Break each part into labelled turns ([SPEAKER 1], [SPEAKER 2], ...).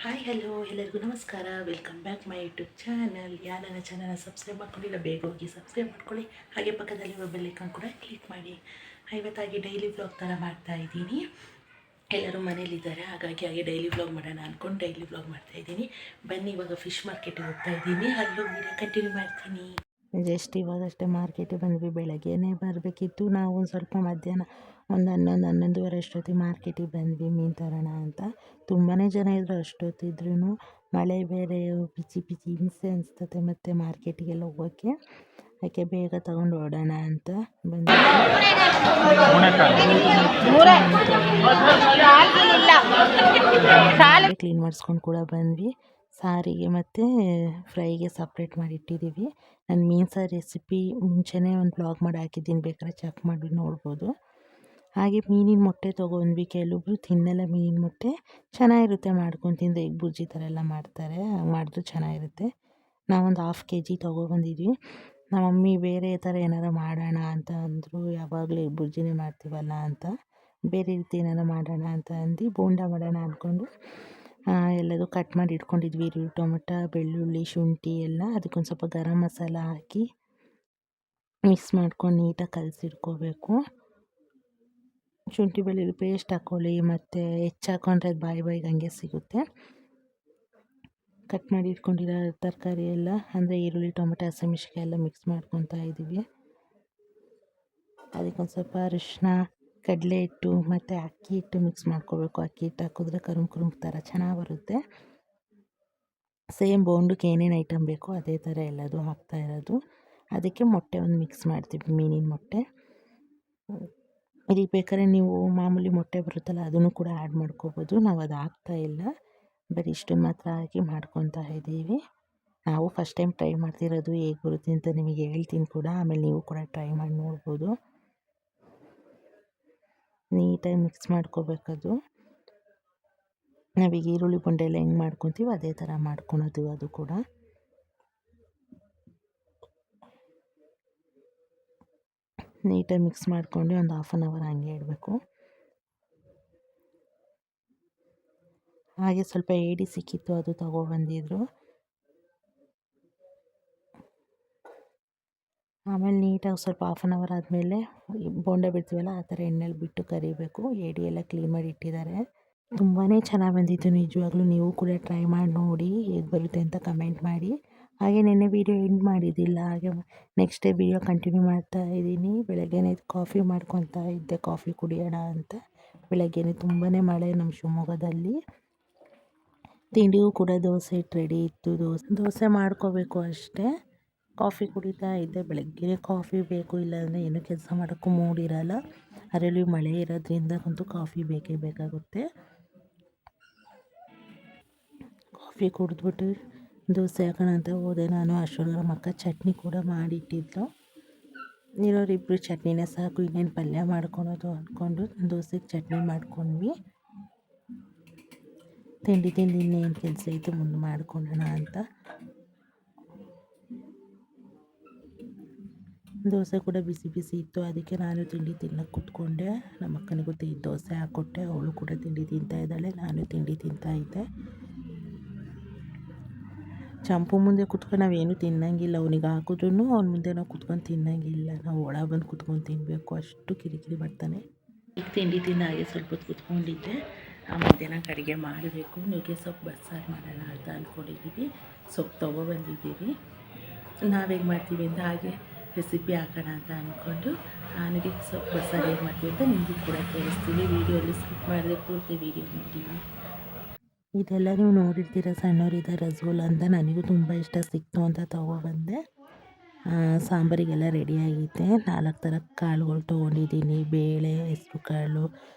[SPEAKER 1] Hi hello ಎಲ್ಲರಿಗೂ ನಮಸ್ಕಾರ. Welcome back my YouTube channel. ಯಾರು ನನ್ನ ಚಾನಲ್ನ ಸಬ್ಸ್ಕ್ರೈಬ್ ಮಾಡ್ಕೊಂಡಿಲ್ಲ ಬೇಗ ಹೋಗಿ ಸಬ್ಸ್ಕ್ರೈಬ್ ಮಾಡ್ಕೊಳ್ಳಿ. ಹಾಗೆ ಪಕ್ಕದಲ್ಲಿ ಬೆಲ್ ಐಕಾನ್ ಕೂಡ ಕ್ಲಿಕ್ ಮಾಡಿ. ಇವತ್ತಾಗಿ ಡೈಲಿ ವ್ಲಾಗ್ ಥರ ಮಾಡ್ತಾ ಇದ್ದೀನಿ. ಎಲ್ಲರೂ ಮನೇಲಿದ್ದಾರೆ, ಹಾಗೆ ಡೈಲಿ ವ್ಲಾಗ್ ಮಾಡೋಣ ಅಂದ್ಕೊಂಡು ಡೈಲಿ ವ್ಲಾಗ್ ಮಾಡ್ತಾಯಿದ್ದೀನಿ. ಬನ್ನಿ ಇವಾಗ ಫಿಶ್ ಮಾರ್ಕೆಟಿಗೆ ಹೋಗ್ತಾ ಇದ್ದೀನಿ, ಅಲ್ಲೂ ವೀಡಿಯೋ ಕಂಟಿನ್ಯೂ ಮಾಡ್ತೀನಿ. ಜಸ್ಟ್ ಇವಾಗಷ್ಟೇ ಮಾರ್ಕೆಟಿಗೆ ಬಂದ್ವಿ. ಬೆಳಗ್ಗೆನೇ ಬರಬೇಕಿತ್ತು, ನಾವು ಒಂದು ಸ್ವಲ್ಪ ಮಧ್ಯಾಹ್ನ ಒಂದು 11-11:30 ಅಷ್ಟೊತ್ತಿಗೆ ಮಾರ್ಕೆಟಿಗೆ ಬಂದ್ವಿ ಮೀನು ತರೋಣ ಅಂತ. ತುಂಬಾ ಜನ ಇದ್ದರು. ಅಷ್ಟೊತ್ತಿದ್ರೂ ಮಳೆ ಬೇರೆ ಪಿಚಿ ಪಿಚಿ ಹಿಂಸೆ ಅನಿಸ್ತದೆ ಮತ್ತು ಮಾರ್ಕೆಟಿಗೆಲ್ಲ ಹೋಗೋಕ್ಕೆ. ಅದಕ್ಕೆ ಬೇಗ ತಗೊಂಡು ಓಡೋಣ ಅಂತ ಬಂದ್ವಿ. ಕ್ಲೀನ್ ಮಾಡಿಸ್ಕೊಂಡು ಕೂಡ ಬಂದ್ವಿ. ಸಾರಿಗೆ ಮತ್ತು ಫ್ರೈಗೆ ಸಪ್ರೇಟ್ ಮಾಡಿ ಇಟ್ಟಿದ್ದೀವಿ. ನಾನು ಮೀನು ಸಾರು ರೆಸಿಪಿ ಮುಂಚೆನೇ ಒಂದು ಬ್ಲಾಗ್ ಮಾಡಿ ಹಾಕಿದ್ದೀನಿ, ಬೇಕಾದ್ರೆ ಚೆಕ್ ಮಾಡಿ ನೋಡ್ಬೋದು. ಹಾಗೆ ಮೀನಿನ ಮೊಟ್ಟೆ ತೊಗೊಂಡ್ವಿ. ಕೆಲವೊಬ್ರು ತಿನ್ನಲ್ಲ ಮೀನಿನ ಮೊಟ್ಟೆ, ಚೆನ್ನಾಗಿರುತ್ತೆ ಮಾಡ್ಕೊಂಡು ತಿಂದು. ಎಗ್ ಬುರ್ಜಿ ಥರ ಎಲ್ಲ ಮಾಡ್ತಾರೆ, ಮಾಡಿದ್ರು ಚೆನ್ನಾಗಿರುತ್ತೆ. ನಾವೊಂದು 1/2 kg ತೊಗೊಬಂದಿದ್ವಿ. ನಮ್ಮ ಮಮ್ಮಿ ಬೇರೆ ಥರ ಏನಾರು ಮಾಡೋಣ ಅಂತ ಅಂದರು. ಯಾವಾಗಲೂ ಎಗ್ ಬುರ್ಜಿನೇ ಮಾಡ್ತೀವಲ್ಲ ಅಂತ, ಬೇರೆ ರೀತಿ ಏನಾರು ಮಾಡೋಣ ಅಂತ ಅಂದು ಬೋಂಡ ಮಾಡೋಣ ಅಂದ್ಕೊಂಡು ಎಲ್ಲದೂ ಕಟ್ ಮಾಡಿ ಇಟ್ಕೊಂಡಿದ್ವಿ. ಈರುಳ್ಳಿ, ಟೊಮೆಟೊ, ಬೆಳ್ಳುಳ್ಳಿ, ಶುಂಠಿ ಎಲ್ಲ. ಅದಕ್ಕೊಂದು ಸ್ವಲ್ಪ ಗರಂ ಮಸಾಲ ಹಾಕಿ ಮಿಕ್ಸ್ ಮಾಡ್ಕೊಂಡು ನೀಟಾಗಿ ಕಲಸಿಟ್ಕೋಬೇಕು. ಶುಂಠಿ ಬೆಳ್ಳುಳ್ಳಿ ಪೇಸ್ಟ್ ಹಾಕ್ಕೊಳ್ಳಿ, ಮತ್ತು ಹೆಚ್ಚು ಹಾಕ್ಕೊಂಡ್ರೆ ಅದು ಬಾಯಿಗೆ ಹಂಗೆ ಸಿಗುತ್ತೆ. ಕಟ್ ಮಾಡಿ ಇಟ್ಕೊಂಡಿರೋ ತರಕಾರಿ ಎಲ್ಲ ಅಂದರೆ ಈರುಳ್ಳಿ, ಟೊಮೆಟೊ, ಹಸಿಮೆಣ್ಸಿನ್ಕಾಯಿ ಎಲ್ಲ ಮಿಕ್ಸ್ ಮಾಡ್ಕೊತಾ ಇದ್ದೀವಿ. ಅದಕ್ಕೊಂದು ಸ್ವಲ್ಪ ಅರಿಶಿನ, ಕಡಲೆ ಹಿಟ್ಟು ಮತ್ತು ಅಕ್ಕಿ ಹಿಟ್ಟು ಮಿಕ್ಸ್ ಮಾಡ್ಕೋಬೇಕು. ಅಕ್ಕಿ ಹಿಟ್ಟು ಹಾಕಿದ್ರೆ ಕರುಮ್ ಥರ ಚೆನ್ನಾಗಿ ಬರುತ್ತೆ. ಸೇಮ್ ಬೋಂಡಕ್ಕೆ ಏನೇನು ಐಟಮ್ ಬೇಕೋ ಅದೇ ಥರ ಎಲ್ಲದೂ ಹಾಕ್ತಾ ಇರೋದು. ಅದಕ್ಕೆ ಮೊಟ್ಟೆ ಒಂದು ಮಿಕ್ಸ್ ಮಾಡ್ತೀವಿ, ಮೀನಿನ ಮೊಟ್ಟೆ. ಇದಕ್ಕೆ ಬೇಕಾದ್ರೆ ನೀವು ಮಾಮೂಲಿ ಮೊಟ್ಟೆ ಬರುತ್ತಲ್ಲ ಅದನ್ನು ಕೂಡ ಆ್ಯಡ್ ಮಾಡ್ಕೋಬೋದು. ನಾವು ಅದು ಹಾಕ್ತಾಯಿಲ್ಲ, ಬರೀ ಇಷ್ಟನ್ನು ಮಾತ್ರ ಹಾಕಿ ಮಾಡ್ಕೊತಾ ಇದ್ದೀವಿ. ನಾವು ಫಸ್ಟ್ ಟೈಮ್ ಟ್ರೈ ಮಾಡ್ತಿರೋದು, ಹೇಗೆ ಬರುತ್ತೆ ಅಂತ ನಿಮಗೆ ಹೇಳ್ತೀನಿ ಕೂಡ, ಆಮೇಲೆ ನೀವು ಕೂಡ ಟ್ರೈ ಮಾಡಿ ನೋಡ್ಬೋದು. ನೀಟಾಗಿ ಮಿಕ್ಸ್ ಮಾಡ್ಕೋಬೇಕದು. ನಾವೀಗ ಈರುಳ್ಳಿ ಬೊಂಡೆ ಎಲ್ಲ ಹೆಂಗೆ ಮಾಡ್ಕೊತೀವಿ ಅದೇ ಥರ ಮಾಡ್ಕೊಳೋದು ಅದು ಕೂಡ. ನೀಟಾಗಿ ಮಿಕ್ಸ್ ಮಾಡ್ಕೊಂಡು ಒಂದು 1/2 hour ಹಂಗೆ ಇಡಬೇಕು. ಹಾಗೆ ಸ್ವಲ್ಪ ಏಡಿ ಸಿಕ್ಕಿತ್ತು, ಅದು ತಗೊಬಂದಿದ್ರು. ಆಮೇಲೆ ನೀಟಾಗಿ ಸ್ವಲ್ಪ 1/2 hour ಆದಮೇಲೆ ಬೋಂಡ ಬಿಡ್ತೀವಲ್ಲ ಆ ಥರ ಎಣ್ಣೆಲಿ ಬಿಟ್ಟು ಕರಿಬೇಕು. ಏಡಿ ಎಲ್ಲ ಕ್ಲೀನ್ ಮಾಡಿ ಇಟ್ಟಿದ್ದಾರೆ. ತುಂಬಾ ಚೆನ್ನಾಗಿ ಬಂದಿತ್ತು ನಿಜವಾಗ್ಲೂ. ನೀವು ಕೂಡ ಟ್ರೈ ಮಾಡಿ ನೋಡಿ, ಹೇಗೆ ಬರುತ್ತೆ ಅಂತ ಕಮೆಂಟ್ ಮಾಡಿ. ಹಾಗೆ ನೆನ್ನೆ ವೀಡಿಯೋ ಎಂಡ್ ಮಾಡಿದ್ದಿಲ್ಲ, ಹಾಗೆ ನೆಕ್ಸ್ಟ್ ಡೇ ವೀಡಿಯೋ ಕಂಟಿನ್ಯೂ ಮಾಡ್ತಾ ಇದ್ದೀನಿ. ಬೆಳಗ್ಗೆನೇ ಕಾಫಿ ಮಾಡ್ಕೊತಾ ಇದ್ದೆ, ಕಾಫಿ ಕುಡಿಯೋಣ ಅಂತ. ಬೆಳಗ್ಗೆನೇ ತುಂಬಾ ಮಳೆ ನಮ್ಮ ಶಿವಮೊಗ್ಗದಲ್ಲಿ. ತಿಂಡಿಗೂ ಕೂಡ ದೋಸೆ ಹಿಟ್ಟು ರೆಡಿ ಇತ್ತು, ದೋಸೆ ಮಾಡ್ಕೋಬೇಕು ಅಷ್ಟೇ. ಕಾಫಿ ಕುಡಿತಾ ಇದ್ದೆ. ಬೆಳಗ್ಗೆ ಕಾಫಿ ಬೇಕು, ಇಲ್ಲಾಂದರೆ ಏನೂ ಕೆಲಸ ಮಾಡೋಕ್ಕೂ ಮೂಡಿರಲ್ಲ. ಅದರಲ್ಲಿ ಮಳೆ ಇರೋದ್ರಿಂದ ಅಂತೂ ಕಾಫಿ ಬೇಕೇ ಬೇಕಾಗುತ್ತೆ. ಕಾಫಿ ಕುಡಿದ್ಬಿಟ್ಟು ದೋಸೆ ಹಾಕೋಣ ಅಂತ ಹೋದೆ ನಾನು. ಅಷ್ಟರೊಳಗೆ ನಮ್ಮ ಅಕ್ಕ ಚಟ್ನಿ ಕೂಡ ಮಾಡಿಟ್ಟಿದ್ಲು. ಇರೋರಿಬ್ಬರು ಚಟ್ನಿನೇ ಸಾಕು, ಇನ್ನೇನು ಪಲ್ಯ ಮಾಡ್ಕೊಳೋದು ಅಂದ್ಕೊಂಡು ದೋಸೆಗೆ ಚಟ್ನಿ ಮಾಡ್ಕೊಂಡ್ವಿ. ತಿಂಡಿ ಇನ್ನೇನು ಕೆಲಸ ಇತ್ತು ಮುಂದೆ ಮಾಡ್ಕೊಳ್ಳೋಣ ಅಂತ. ದೋಸೆ ಕೂಡ ಬಿಸಿ ಬಿಸಿ ಇತ್ತು, ಅದಕ್ಕೆ ನಾನು ತಿಂಡಿ ತಿನ್ನೋಕ್ಕೆ ಕೂತ್ಕೊಂಡೆ. ನಮ್ಮ ಅಕ್ಕನಿಗೂ ದೋಸೆ ಹಾಕ್ಕೊಟ್ಟೆ, ಅವಳು ಕೂಡ ತಿಂಡಿ ತಿಂತಾ ಇದ್ದಾಳೆ, ನಾನು ತಿಂಡಿ ತಿಂತಾ ಇದ್ದೆ. ಚಂಪು ಮುಂದೆ ಕೂತ್ಕೊಂಡು ನಾವೇನು ತಿನ್ನಂಗಿಲ್ಲ, ಅವನಿಗೆ ಹಾಕಿದ್ರೂ ಅವ್ನ ಮುಂದೆ ನಾವು ಕೂತ್ಕೊಂಡು ತಿನ್ನಂಗಿಲ್ಲ. ನಾವು ಒಳ ಬಂದು ಕೂತ್ಕೊಂಡು ತಿನ್ನಬೇಕು, ಅಷ್ಟು ಕಿರಿಕಿರಿ ಬರ್ತಾನೆ. ಈಗ ತಿಂಡಿ ತಿಂದ ಹಾಗೆ ಸ್ವಲ್ಪ ಹೊತ್ತು ಕೂತ್ಕೊಂಡಿದ್ದೆ. ಮಧ್ಯಾಹ್ನಕ್ಕೆ ಅಡುಗೆ ಮಾಡಬೇಕು. ನುಗ್ಗೆ ಸೊಪ್ಪು ಬಸ್ಸಾರು ಮಾಡೋಣ ಅಂತ ಅಂದ್ಕೊಂಡಿದ್ದೀವಿ. ಸೊಪ್ಪು ತೊಗೊಬಂದಿದ್ದೀವಿ. ನಾವು ಹೇಗೆ ಮಾಡ್ತೀವಿ ಅಂತ ಹಾಗೆ ರೆಸಿಪಿ ಹಾಕೋಣ ಅಂತ ಅಂದ್ಕೊಂಡು ನುಗ್ಗೆ ಸೊಪ್ಪು ಬಸ್ಸಾರು ಹೇಗೆ ಮಾಡ್ತೀವಿ ಅಂತ ನಿಮಗೂ ಕೂಡ ತೋರಿಸ್ತೀವಿ. ವೀಡಿಯೋಲ್ಲಿ ಸ್ಕಿಪ್ ಮಾಡಿದೆ, ಪೂರ್ತಿ ವೀಡಿಯೋ ನೋಡಿ. ಇದೆಲ್ಲ ನೀವು ನೋಡಿರ್ತೀರ, ಸಣ್ಣವರಿದ್ದ ರಸಗುಲ್ಲ ಅಂತ ನನಗೂ ತುಂಬ ಇಷ್ಟ, ಸಿಕ್ತು ಅಂತ ತೊಗೊಬಂದೆ. ಸಾಂಬಾರಿಗೆಲ್ಲ ರೆಡಿಯಾಗಿದೆ. 4 ಥರ ಕಾಳುಗಳು ತೊಗೊಂಡಿದ್ದೀನಿ, ಬೇಳೆ, ಹೆಸ್ರು ಕಾಳು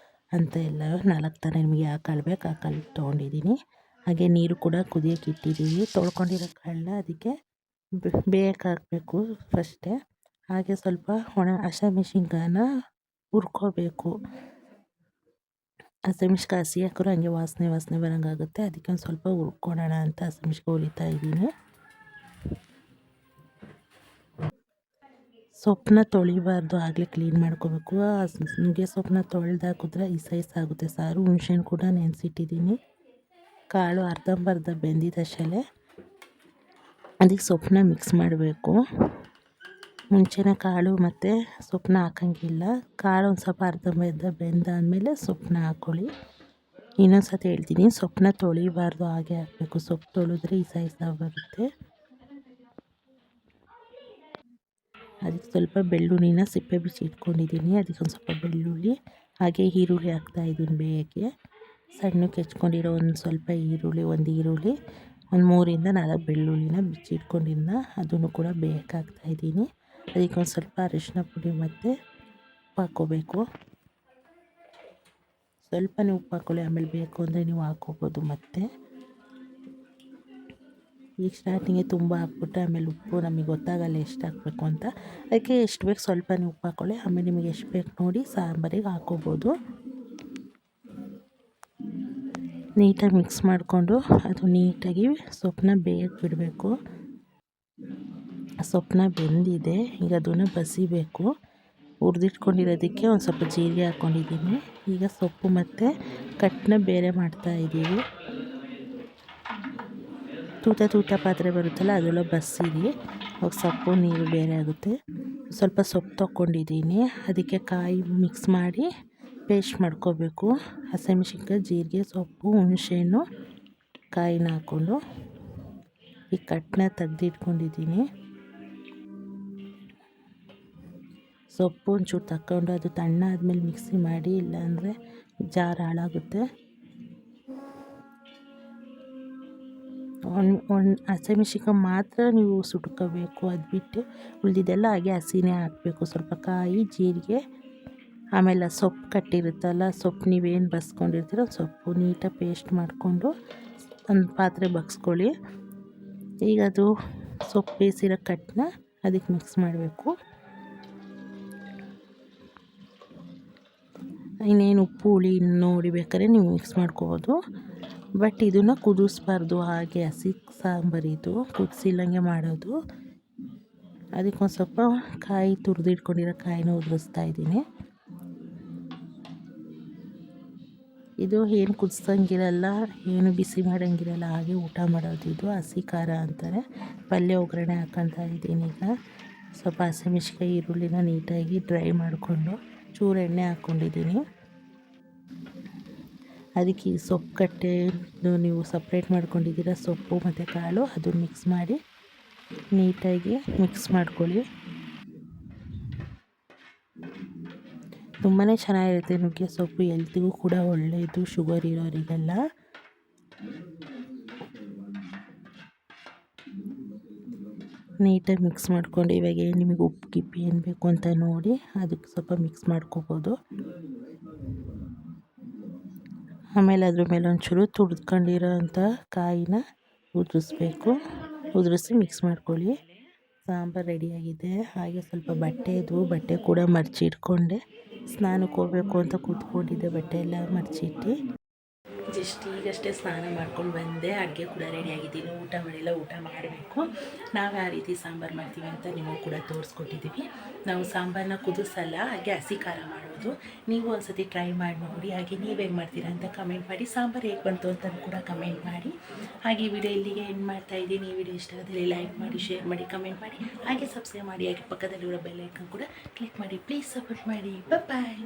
[SPEAKER 1] ಅಂತ ಎಲ್ಲ 4 ಥರ. ನಿಮಗೆ ಯಾವ ಕಾಳು ಬೇಕು ಆ ಕಾಳು ತೊಗೊಂಡಿದ್ದೀನಿ. ಹಾಗೆ ನೀರು ಕೂಡ ಕುದಿಯೋಕೆ ಇಟ್ಟಿದ್ದೀವಿ. ತೊಳ್ಕೊಂಡಿರೋ ಕಾಳನ್ನ ಅದಕ್ಕೆ ಬೇಯಕ್ಕೆ ಹಾಕಬೇಕು ಫಸ್ಟೇ. ಹಾಗೆ ಸ್ವಲ್ಪ ಹಸಿಮೆಣ್ಸಿನ್ಕಾಯನ್ನ ಹುರ್ಕೋಬೇಕು. ಹಸಿಮೆಣ್ಸಿನ್ಕಾಯಿ ಹಸಿ ಹಾಕಿದ್ರೆ ಹಂಗೆ ವಾಸನೆ ಬರೋಂಗಾಗುತ್ತೆ. ಅದಕ್ಕೆ ಒಂದು ಸ್ವಲ್ಪ ಹುರ್ಕೊಳ್ಳೋಣ ಅಂತ ಹಸಿಮೆಣ್ಸಿನ್ಕಾಯಿ ಹುರಿತಾ ಇದ್ದೀನಿ. ಸೊಪ್ಪನ್ನ ತೊಳಿಬಾರ್ದು, ಆಗಲೇ ಕ್ಲೀನ್ ಮಾಡ್ಕೋಬೇಕು. ನುಗ್ಗೆ ಸೊಪ್ಪನ್ನ ತೊಳೆದು ಹಾಕಿದ್ರೆ ಇಸ ಆಗುತ್ತೆ ಸಾರು. ಹುಣ್ಸೆಹಣ್ಣು ಕೂಡ ನೆನೆಸಿಟ್ಟಿದ್ದೀನಿ. ಕಾಳು ಅರ್ಧಂಬರ್ಧ ಬೆಂದಿದ್ದಷ್ಟೇ ಅದಕ್ಕೆ ಸೊಪ್ಪನ್ನ ಮಿಕ್ಸ್ ಮಾಡಬೇಕು. ಮುಂಚೆನೇ ಕಾಳು ಮತ್ತು ಸೊಪ್ಪನ್ನ ಹಾಕೋಂಗಿಲ್ಲ. ಕಾಳು ಒಂದು ಸ್ವಲ್ಪ ಅರ್ಧಂಬರ್ಧ ಬೆಂದಾದಮೇಲೆ ಸೊಪ್ಪನ್ನ ಹಾಕ್ಕೊಳ್ಳಿ. ಇನ್ನೊಂದು ಸತಿ ಹೇಳ್ತೀನಿ, ಸೊಪ್ಪನ್ನ ತೊಳಿಬಾರ್ದು, ಹಾಗೆ ಹಾಕಬೇಕು. ಸೊಪ್ಪು ತೊಳೆದ್ರೆ ಇಸ ಬರುತ್ತೆ. ಅದಕ್ಕೆ ಸ್ವಲ್ಪ ಬೆಳ್ಳುಳ್ಳಿನ ಸಿಪ್ಪೆ ಬಿಚ್ಚಿ ಇಟ್ಕೊಂಡಿದ್ದೀನಿ. ಅದಕ್ಕೆ ಒಂದು ಸ್ವಲ್ಪ ಬೆಳ್ಳುಳ್ಳಿ ಹಾಗೆ ಈರುಳ್ಳಿ ಹಾಕ್ತಾಯಿದ್ದೀನಿ ಬೇಯಕ್ಕೆ. ಸಣ್ಣಕ್ಕೆ ಹೆಚ್ಕೊಂಡಿರೋ ಒಂದು ಸ್ವಲ್ಪ ಈರುಳ್ಳಿ, ಒಂದು 3 ಇಂದ 4 ಬೆಳ್ಳುಳ್ಳಿನ ಬಿಚ್ಚಿಟ್ಕೊಂಡಿದ್ದನ್ನ ಅದನ್ನು ಕೂಡ ಬೇಯಕ್ಕೆ ಹಾಕ್ತಾಯಿದ್ದೀನಿ. ಅದಕ್ಕೆ ಒಂದು ಸ್ವಲ್ಪ ಅರಿಶಿನ ಪುಡಿ ಮತ್ತು ಉಪ್ಪು ಹಾಕ್ಕೋಬೇಕು. ಸ್ವಲ್ಪನೇ ಉಪ್ಪು ಹಾಕ್ಕೊಳ್ಳಿ, ಆಮೇಲೆ ಬೇಕು ಅಂದರೆ ನೀವು ಹಾಕ್ಕೋಬೋದು. ಮತ್ತು ಈಗ ಸ್ಟಾರ್ಟಿಂಗೇ ತುಂಬ ಹಾಕ್ಬಿಟ್ರೆ ಆಮೇಲೆ ಉಪ್ಪು ನಮಗೆ ಗೊತ್ತಾಗಲ್ಲ ಎಷ್ಟು ಹಾಕಬೇಕು ಅಂತ. ಅದಕ್ಕೆ ಎಷ್ಟು ಬೇಕು ಸ್ವಲ್ಪನೇ ಉಪ್ಪು ಹಾಕ್ಕೊಳ್ಳಿ, ಆಮೇಲೆ ನಿಮಗೆ ಎಷ್ಟು ಬೇಕು ನೋಡಿ ಸಾಂಬಾರಿಗೆ ಹಾಕ್ಕೋಬೋದು. ನೀಟಾಗಿ ಮಿಕ್ಸ್ ಮಾಡಿಕೊಂಡು ಅದು ನೀಟಾಗಿ ಸೊಪ್ಪನ್ನ ಬೇಯಕ್ಕೆ ಬಿಡಬೇಕು. ಸೊಪ್ಪನ್ನ ಬೆಂದಿದೆ, ಈಗ ಅದನ್ನು ಬಸಿಬೇಕು. ಹುರಿದಿಟ್ಕೊಂಡಿರೋದಕ್ಕೆ ಒಂದು ಸ್ವಲ್ಪ ಜೀರಿಗೆ ಹಾಕ್ಕೊಂಡಿದ್ದೀನಿ. ಈಗ ಸೊಪ್ಪು ಮತ್ತು ಕಟ್ಟನ್ನ ಬೇರೆ ಮಾಡ್ತಾಯಿದ್ದೀವಿ. ತೂತ ಪಾತ್ರೆ ಬರುತ್ತಲ್ಲ ಅದೆಲ್ಲ ಬಸಿರಿ, ಅವಾಗ ಸೊಪ್ಪು ನೀರು ಬೇರೆ ಆಗುತ್ತೆ. ಸ್ವಲ್ಪ ಸೊಪ್ಪು ತೊಗೊಂಡಿದ್ದೀನಿ, ಅದಕ್ಕೆ ಕಾಯಿ ಮಿಕ್ಸ್ ಮಾಡಿ ಪೇಸ್ಟ್ ಮಾಡ್ಕೋಬೇಕು. ಹಸಿಮೆಣಸಿನ್ಕಾಯಿ, ಜೀರಿಗೆ, ಸೊಪ್ಪು, ಹುಣಸೆಹಣ್ಣು, ಕಾಯಿನ ಹಾಕ್ಕೊಂಡು ಈ ಕಟ್ಟನ್ನ ತೆಗ್ದಿಟ್ಕೊಂಡಿದ್ದೀನಿ. ಸೊಪ್ಪು ಒಂಚೂರು ತಗೊಂಡು ಅದು ತಣ್ಣಾದ್ಮೇಲೆ ಮಿಕ್ಸಿ ಮಾಡಿ, ಇಲ್ಲಾಂದರೆ ಜಾರ್ ಹಾಳಾಗುತ್ತೆ. ಒಂದು ಹಸಿಮೆಣಸಿನ್ಕಾಯಿ ಮಾತ್ರ ನೀವು ಸುಟ್ಕೋಬೇಕು, ಅದು ಬಿಟ್ಟು ಉಳಿದಿದ್ದೆಲ್ಲ ಹಾಗೆ ಹಸಿನೇ ಹಾಕಬೇಕು. ಸ್ವಲ್ಪ ಕಾಯಿ, ಜೀರಿಗೆ, ಆಮೇಲೆ ಸೊಪ್ಪು ಕಟ್ಟಿರುತ್ತಲ್ಲ, ಸೊಪ್ಪು ನೀವೇನು ಬಸ್ಕೊಂಡಿರ್ತೀರೋ ಸೊಪ್ಪು ನೀಟಾಗಿ ಪೇಸ್ಟ್ ಮಾಡಿಕೊಂಡು ಒಂದು ಪಾತ್ರೆ ಬಗ್ಸ್ಕೊಳ್ಳಿ. ಈಗ ಅದು ಸೊಪ್ಪು ಬೇಯಿಸಿರೋ ಕಟ್ಟನ್ನ ಅದಕ್ಕೆ ಮಿಕ್ಸ್ ಮಾಡಬೇಕು. ಇನ್ನೇನು ಉಪ್ಪು ಹುಳಿ ನೋಡಿ ಬೇಕಾದ್ರೆ ನೀವು ಮಿಕ್ಸ್ ಮಾಡ್ಕೋಬೋದು. ಬಟ್ ಇದನ್ನು ಕುದಿಸ್ಬಾರ್ದು, ಹಾಗೆ ಹಸಿ ಸಾಂಬಾರಿದು ಕುದಿಸಿಲ್ಲಂಗೆ ಮಾಡೋದು. ಅದಕ್ಕೊಂದು ಸ್ವಲ್ಪ ಕಾಯಿ ತುರಿದಿಟ್ಕೊಂಡಿರೋ ಕಾಯಿನ ಉದುರಿಸ್ತಾ ಇದ್ದೀನಿ. ಇದು ಏನು ಕುದಿಸಂಗಿರಲ್ಲ, ಏನು ಬಿಸಿ ಮಾಡೋಂಗಿರಲ್ಲ, ಹಾಗೆ ಊಟ ಮಾಡೋದು. ಇದು ಹಸಿ ಖಾರ ಅಂತಾರೆ. ಪಲ್ಯ ಒಗ್ಗರಣೆ ಹಾಕ್ಕೊತಾ ಇದ್ದೀನಿ. ಈಗ ಸ್ವಲ್ಪ ಹಸಿಮೆಣಸಿನ್ಕಾಯಿ, ಈರುಳ್ಳಿನ ನೀಟಾಗಿ ಡ್ರೈ ಮಾಡಿಕೊಂಡು ಚೂರು ಎಣ್ಣೆ ಹಾಕ್ಕೊಂಡಿದ್ದೀನಿ. ಅದಕ್ಕೆ ಈ ಸೊಪ್ಪು ಕಟ್ಟೆ ನೀವು ಸಪ್ರೇಟ್ ಮಾಡ್ಕೊಂಡಿದ್ದೀರ, ಸೊಪ್ಪು ಮತ್ತು ಕಾಳು, ಅದನ್ನು ಮಿಕ್ಸ್ ಮಾಡಿ ನೀಟಾಗಿ ಮಿಕ್ಸ್ ಮಾಡ್ಕೊಳ್ಳಿ. ತುಂಬಾ ಚೆನ್ನಾಗಿರುತ್ತೆ ನುಗ್ಗೆ ಸೊಪ್ಪು, ಹೆಲ್ತಿಗೂ ಕೂಡ ಒಳ್ಳೆಯದು, ಶುಗರ್ ಇರೋರಿಗೆಲ್ಲ. ನೀಟಾಗಿ ಮಿಕ್ಸ್ ಮಾಡ್ಕೊಂಡು ಇವಾಗ ನಿಮಗೆ ಉಪ್ಪು ಗಿಪ್ಪು ಏನು ಬೇಕು ಅಂತ ನೋಡಿ ಅದಕ್ಕೆ ಸ್ವಲ್ಪ ಮಿಕ್ಸ್ ಮಾಡ್ಕೋಬೋದು. ಆಮೇಲೆ ಅದ್ರ ಮೇಲೆ ಒಂಚೂರು ತುರಿದ್ಕೊಂಡಿರೋ ಅಂಥ ಕಾಯಿನ ಉದುರಿಸ್ಬೇಕು. ಉದುರಿಸಿ ಮಿಕ್ಸ್ ಮಾಡ್ಕೊಳ್ಳಿ. ಸಾಂಬಾರು ರೆಡಿಯಾಗಿದೆ. ಹಾಗೆ ಸ್ವಲ್ಪ ಬಟ್ಟೆ ಕೂಡ ಮಡಚಿಟ್ಕೊಂಡೆ. ಸ್ನಾನಕ್ಕೆ ಹೋಗಬೇಕು ಅಂತ ಕೂತ್ಕೊಂಡಿದ್ದೆ, ಬಟ್ಟೆ ಎಲ್ಲ ಮಡಚಿಟ್ಟು ಈಗಷ್ಟೇ ಸ್ನಾನ ಮಾಡ್ಕೊಂಡು ಬಂದೆ. ಅಡುಗೆ ಕೂಡ ರೆಡಿಯಾಗಿದ್ದೀನಿ, ಊಟ ಮಾಡಿಲ್ಲ, ಊಟ ಮಾಡಬೇಕು. ನಾವು ಯಾವ ರೀತಿ ಸಾಂಬಾರು ಮಾಡ್ತೀವಿ ಅಂತ ನಿಮಗೂ ಕೂಡ ತೋರಿಸ್ಕೊಟ್ಟಿದ್ದೀವಿ. ನಾವು ಸಾಂಬಾರನ್ನ ಕುದಿಸಲ್ಲ, ಹಾಗೆ ಹಸಿ ಖಾರ ಮಾಡೋದು. ನೀವು ಒಂದ್ಸತಿ ಟ್ರೈ ಮಾಡಿ ನೋಡಿ. ಹಾಗೆ ನೀವೇನು ಮಾಡ್ತೀರಾ ಅಂತ ಕಮೆಂಟ್ ಮಾಡಿ. ಸಾಂಬಾರು ಹೇಗೆ ಬಂತು ಅಂತ ಕೂಡ ಕಮೆಂಟ್ ಮಾಡಿ. ಹಾಗೆ ಈ ವಿಡಿಯೋ ಇಲ್ಲಿಗೆ ಎಂಡ್ ಮಾಡ್ತಾಯಿದ್ದೀನಿ. ಈ ವಿಡಿಯೋ ಇಷ್ಟ ಆದರೆ ಲೈಕ್ ಮಾಡಿ, ಶೇರ್ ಮಾಡಿ, ಕಮೆಂಟ್ ಮಾಡಿ, ಹಾಗೆ ಸಬ್ಸ್ಕ್ರೈಬ್ ಮಾಡಿ. ಹಾಗೆ ಪಕ್ಕದಲ್ಲಿರೋ ಬೆಲ್ ಐಕಾನ್ ಕೂಡ ಕ್ಲಿಕ್ ಮಾಡಿ. ಪ್ಲೀಸ್ ಸಪೋರ್ಟ್ ಮಾಡಿ. ಬಾಯ್.